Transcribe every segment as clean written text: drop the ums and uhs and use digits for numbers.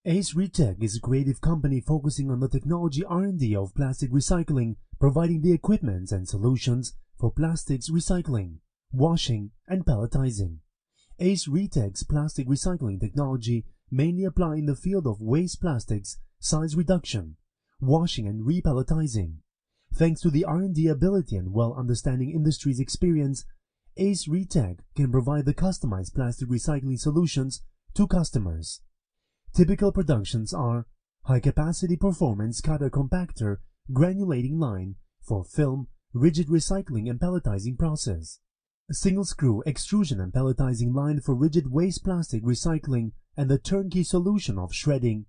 Aceretech is a creative company focusing on the technology R&D of plastic recycling, providing the equipment and solutions for plastics recycling, washing, and pelletizing. Aceretech's plastic recycling technology mainly apply in the field of waste plastics, size reduction, washing, and repelletizing. Thanks to the R&D ability and well-understanding industry's experience, Aceretech can provide the customized plastic recycling solutions to customers. Typical productions are high-capacity performance cutter compactor granulating line for film, rigid recycling and pelletizing process, a single-screw extrusion and pelletizing line for rigid waste plastic recycling, and the turnkey solution of shredding,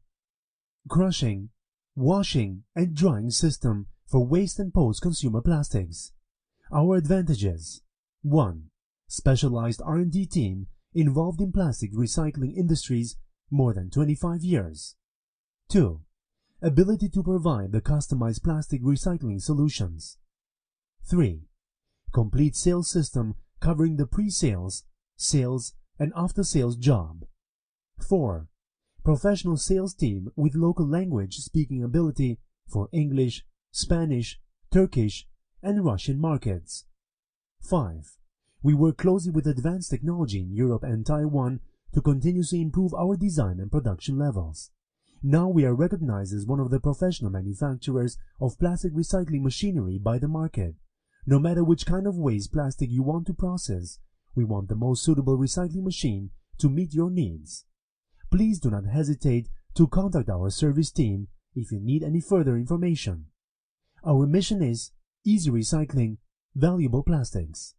crushing, washing, and drying system for waste and post-consumer plastics. Our advantages: 1. Specialized R&D team involved in plastic recycling industries more than 25 years. 2. Ability to provide the customized plastic recycling solutions. 3. Complete sales system covering the pre-sales, sales, and after-sales job. 4. Professional sales team with local language speaking ability for English, Spanish, Turkish, and Russian markets. 5. We work closely with advanced technology in Europe and Taiwan to continuously improve our design and production levels. Now we are recognized as one of the professional manufacturers of plastic recycling machinery by the market. No matter which kind of waste plastic you want to process, we want the most suitable recycling machine to meet your needs. Please do not hesitate to contact our service team if you need any further information. Our mission is easy recycling, valuable plastics.